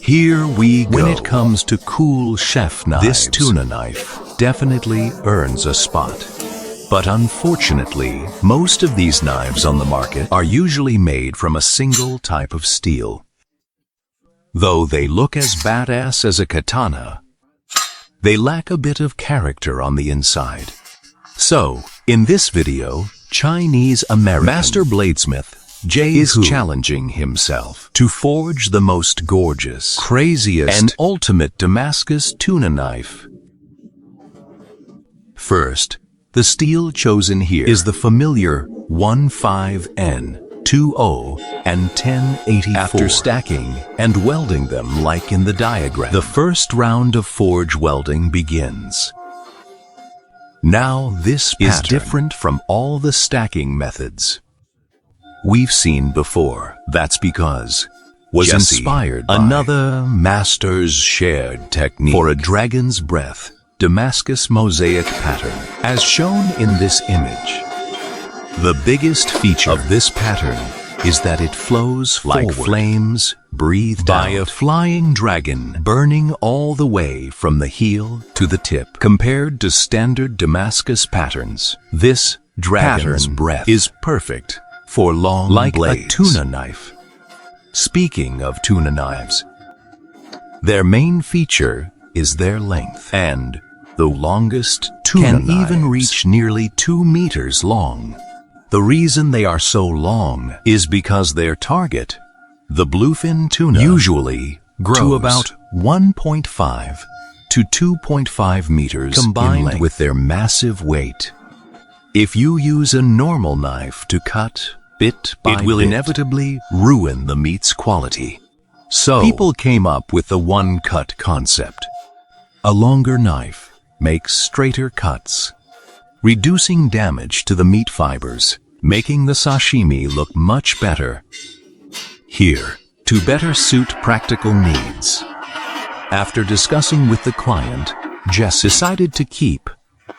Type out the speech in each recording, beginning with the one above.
Here we go. When it comes to cool chef knives, This tuna knife definitely earns a spot. But unfortunately, most of these knives on the market are usually made from a single type of steel. Though they look as badass as a katana, they lack a bit of character on the inside. So, in this video, Chinese-American master bladesmith Jay is challenging himself to forge the most gorgeous, craziest, and ultimate Damascus tuna knife. First, the steel chosen here is the familiar 15N20 and 1084. After stacking and welding them like in the diagram, the first round of forge welding begins. Now this pattern is different from all the stacking methods we've seen before. That's because was inspired by another master's shared technique for a dragon's breath Damascus mosaic pattern, as shown in this image. The biggest feature of this pattern is that it flows like flames breathed by a flying dragon, burning all the way from the heel to the tip. Compared to standard Damascus patterns, this dragon's breath is perfect for long like blades, a tuna knife. Speaking of tuna knives, their main feature is their length, and the longest tuna can even reach nearly 2 meters long. The reason they are so long is because their target, the bluefin tuna, usually grows to about 1.5 to 2.5 meters combined with their massive weight. If you use a normal knife to cut bit by bit, it will inevitably ruin the meat's quality. So, people came up with the one-cut concept. A longer knife makes straighter cuts, reducing damage to the meat fibers, making the sashimi look much better. Here, to better suit practical needs, after discussing with the client, Jess decided to keep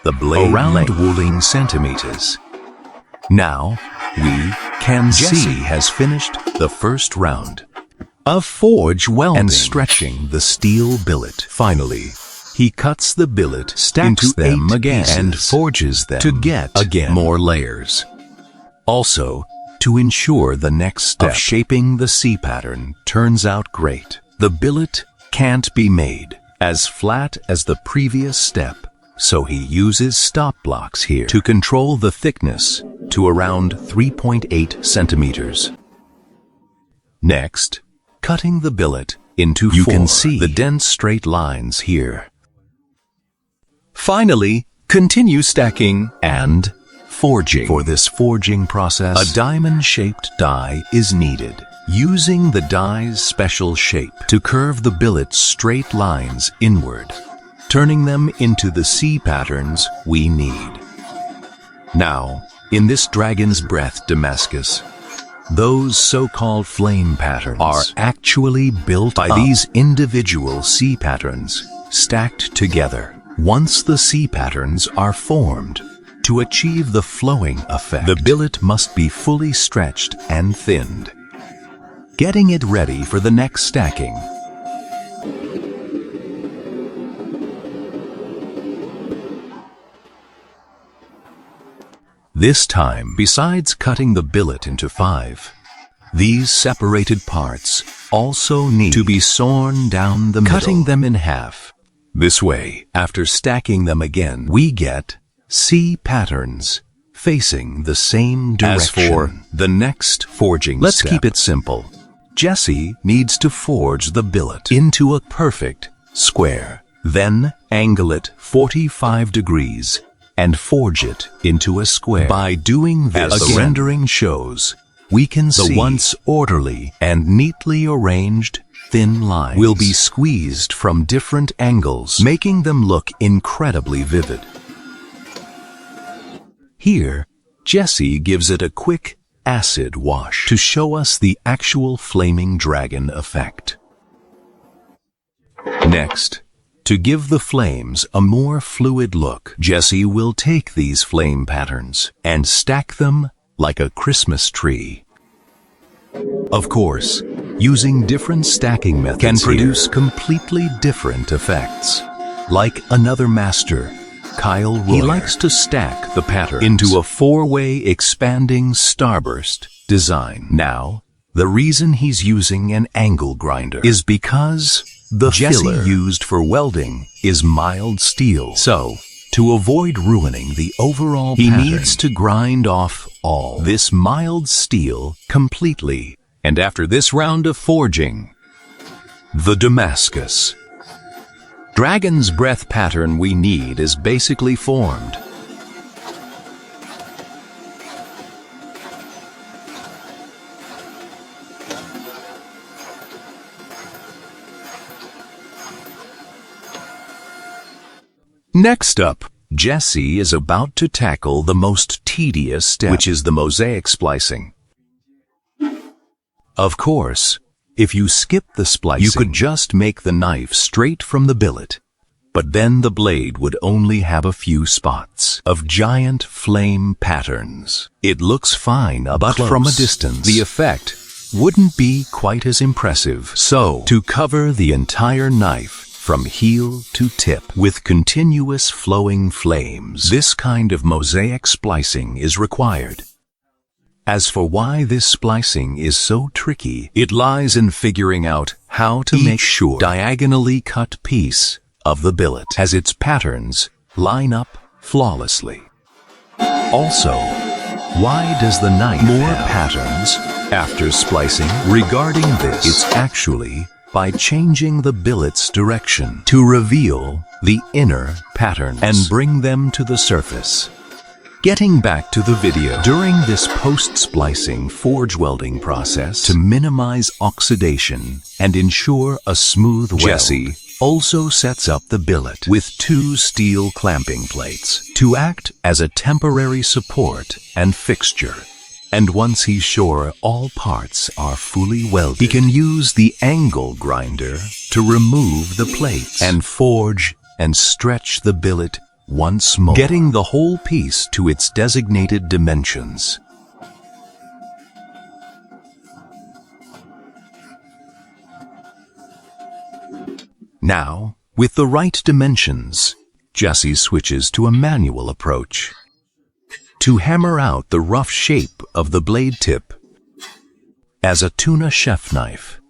the blade around 14 centimeters. Now, we can see has finished the first round of forge welding and stretching the steel billet. Finally, he cuts the billet, stacks them again, and forges them to get more layers. Also, to ensure the next step of shaping the C pattern turns out great, the billet can't be made as flat as the previous step, so he uses stop blocks here to control the thickness to around 3.8 centimeters. Next, cutting the billet into 4. You can see the dense straight lines here. Finally, continue stacking and forging. For this forging process, a diamond-shaped die is needed, using the die's special shape to curve the billet's straight lines inward, turning them into the C patterns we need. Now, in this dragon's breath Damascus, those so-called flame patterns are actually built by these individual C patterns stacked together. Once the C patterns are formed, to achieve the flowing effect, the billet must be fully stretched and thinned, getting it ready for the next stacking. This time, besides cutting the billet into 5, these separated parts also need to be sawn down the middle, cutting them in half. This way, after stacking them again, we get C patterns facing the same direction. As for the next forging let's keep it simple. Jesse needs to forge the billet into a perfect square, then angle it 45 degrees and forge it into a square. By doing this, as the rendering shows, we can see the once orderly and neatly arranged thin lines will be squeezed from different angles, making them look incredibly vivid. Here, Jesse gives it a quick acid wash to show us the actual flaming dragon effect. Next, to give the flames a more fluid look, Jesse will take these flame patterns and stack them like a Christmas tree. Of course, using different stacking methods can produce completely different effects. Like another master, Kyle Royer, he likes to stack the pattern into a four-way expanding starburst design. Now, the reason he's using an angle grinder is because the filler used for welding is mild steel. So, to avoid ruining the overall pattern, he needs to grind off all this mild steel completely. And after this round of forging, the Damascus dragon's breath pattern we need is basically formed. Next up, Jesse is about to tackle the most tedious step, which is the mosaic splicing. Of course, if you skip the splicing, you could just make the knife straight from the billet, but then the blade would only have a few spots of giant flame patterns. It looks fine up close, but from a distance, the effect wouldn't be quite as impressive. So, to cover the entire knife from heel to tip with continuous flowing flames, this kind of mosaic splicing is required. As for why this splicing is so tricky, it lies in figuring out how to make sure diagonally cut piece of the billet has its patterns line up flawlessly. Also, why does the knife have patterns after splicing? Regarding this, it's actually by changing the billet's direction to reveal the inner patterns and bring them to the surface. Getting back to the video, during this post-splicing forge welding process, to minimize oxidation and ensure a smooth weld, Jesse also sets up the billet with two steel clamping plates to act as a temporary support and fixture. And once he's sure all parts are fully welded, he can use the angle grinder to remove the plates and forge and stretch the billet once more, getting the whole piece to its designated dimensions. Now, with the right dimensions, Jesse switches to a manual approach to hammer out the rough shape of the blade tip. As a tuna chef knife,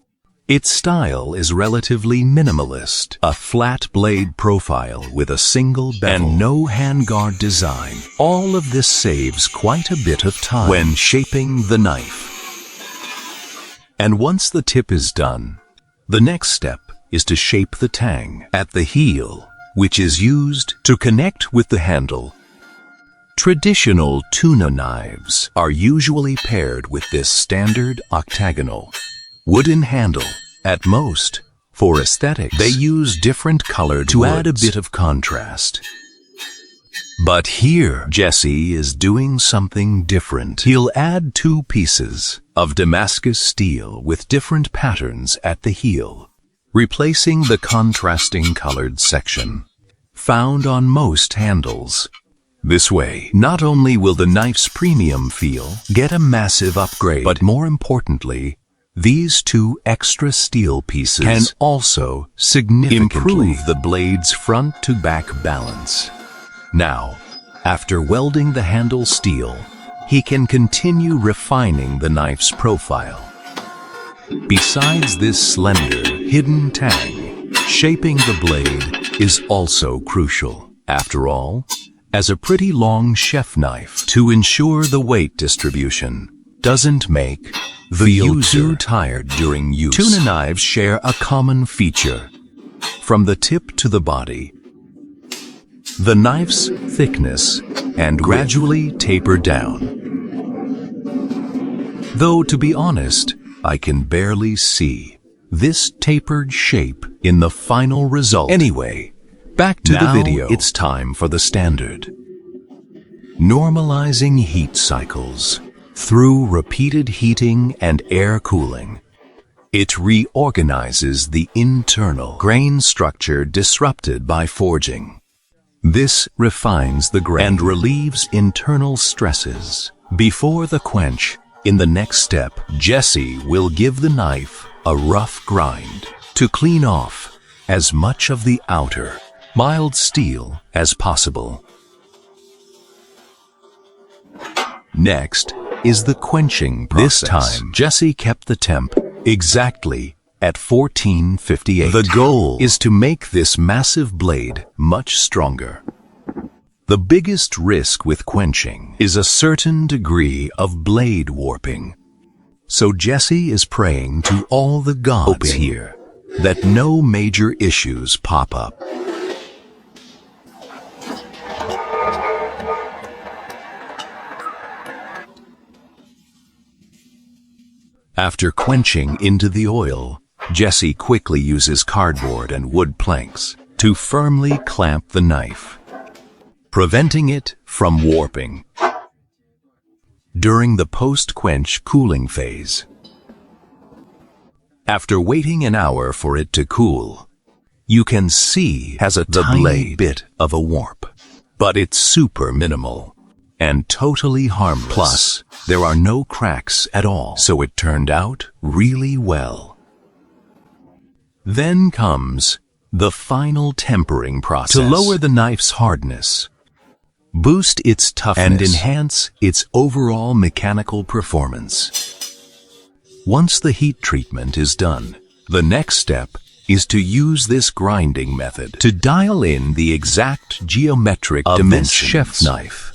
its style is relatively minimalist, a flat blade profile with a single bevel and no handguard design. All of this saves quite a bit of time when shaping the knife. And once the tip is done, the next step is to shape the tang at the heel, which is used to connect with the handle. Traditional tuna knives are usually paired with this standard octagonal wooden handle. At most, for aesthetics, they use different colored to add a bit of contrast. But here, Jesse is doing something different. He'll add two pieces of Damascus steel with different patterns at the heel, replacing the contrasting colored section found on most handles. This way, not only will the knife's premium feel get a massive upgrade, but more importantly, these two extra steel pieces can also significantly improve the blade's front-to-back balance. Now, after welding the handle steel, he can continue refining the knife's profile. Besides this slender, hidden tang, shaping the blade is also crucial. After all, as a pretty long chef knife, to ensure the weight distribution doesn't make the user too tired during use. Tuna knives share a common feature. From the tip to the body, the knife's thickness and gradually taper down. Though, to be honest, I can barely see this tapered shape in the final result. Anyway, back to the video. It's time for the standard. Normalizing heat cycles through repeated heating and air cooling. It reorganizes the internal grain structure disrupted by forging. This refines the grain and relieves internal stresses. Before the quench, in the next step, Jesse will give the knife a rough grind to clean off as much of the outer, mild steel as possible. Next is the quenching process. This time, Jesse kept the temp exactly at 1458. The goal is to make this massive blade much stronger. The biggest risk with quenching is a certain degree of blade warping. So Jesse is praying to all the gods here that no major issues pop up. After quenching into the oil, Jesse quickly uses cardboard and wood planks to firmly clamp the knife, preventing it from warping. During the post-quench cooling phase, after waiting an hour for it to cool, you can see it has a tiny bit of a warp, but it's super minimal and totally harmless. Plus, there are no cracks at all, so it turned out really well. Then comes the final tempering process to lower the knife's hardness, boost its toughness, and enhance its overall mechanical performance. Once the heat treatment is done, the next step is to use this grinding method to dial in the exact geometric dimensions of this chef knife.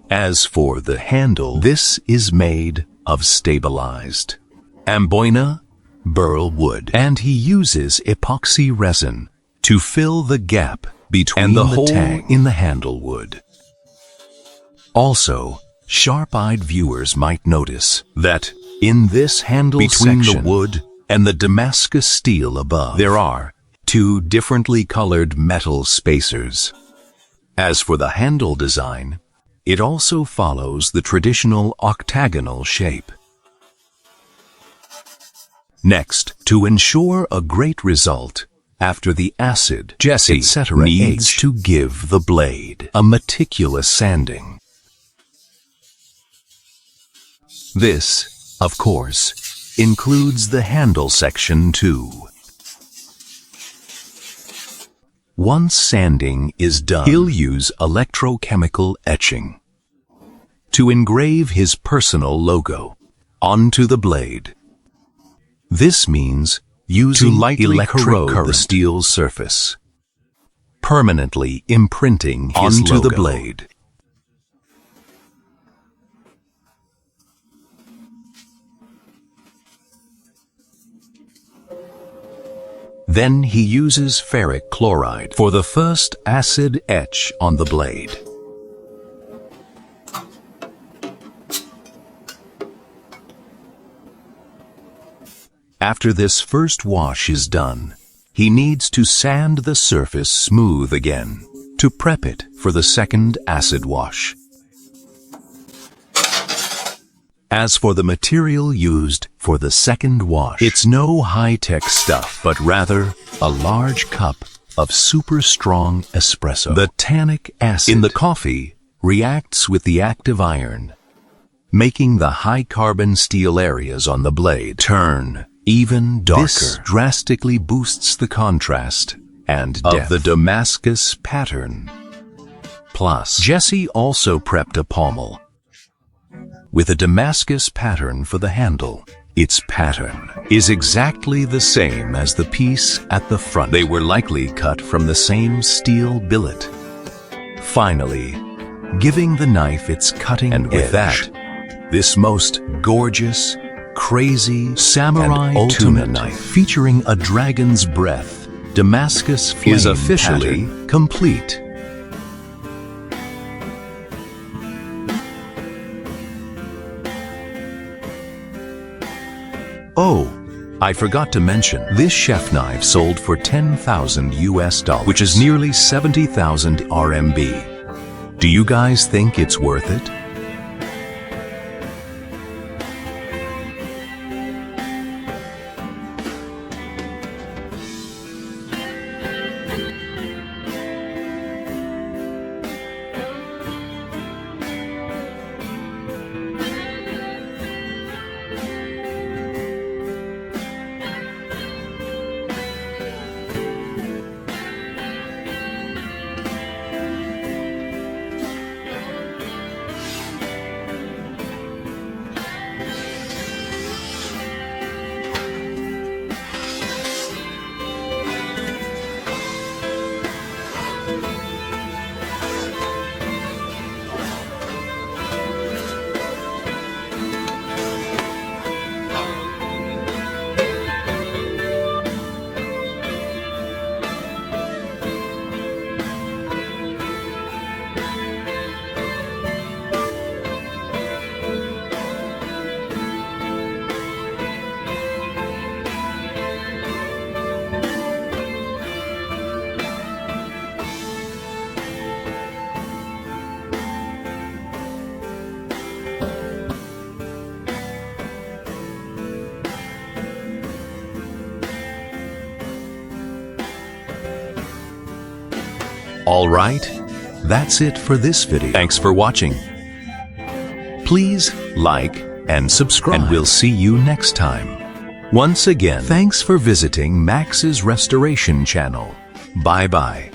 As for the handle, this is made of stabilized Amboyna burl wood, and he uses epoxy resin to fill the gap between the hole in the handle wood. Also, sharp-eyed viewers might notice that in this handle between section, the wood and the Damascus steel above, there are two differently colored metal spacers. As for the handle design, it also follows the traditional octagonal shape. Next, to ensure a great result, after the acid, Jesse needs to give the blade a meticulous sanding. This, of course, includes the handle section too. Once sanding is done, he'll use electrochemical etching to engrave his personal logo onto the blade. This means using electric current the steel's surface, permanently imprinting his onto logo. The blade. Then he uses ferric chloride for the first acid etch on the blade. After this first wash is done, he needs to sand the surface smooth again to prep it for the second acid wash. As for the material used for the second wash, it's no high-tech stuff, but rather a large cup of super strong espresso. The tannic acid in the coffee reacts with the active iron, making the high-carbon steel areas on the blade turn even darker. This drastically boosts the contrast and depth of the Damascus pattern. Plus, Jesse also prepped a pommel with a Damascus pattern for the handle. Its pattern is exactly the same as the piece at the front. They were likely cut from the same steel billet. Finally, giving the knife its cutting edge. And with that, this most gorgeous, crazy samurai tuna knife featuring a dragon's breath Damascus flame is officially complete. Oh, I forgot to mention, this chef knife sold for $10,000 US, which is nearly 70,000 RMB. Do you guys think it's worth it? All right, that's it for this video. Thanks for watching. Please like and subscribe, and we'll see you next time. Once again, thanks for visiting Max's Restoration channel. Bye-bye.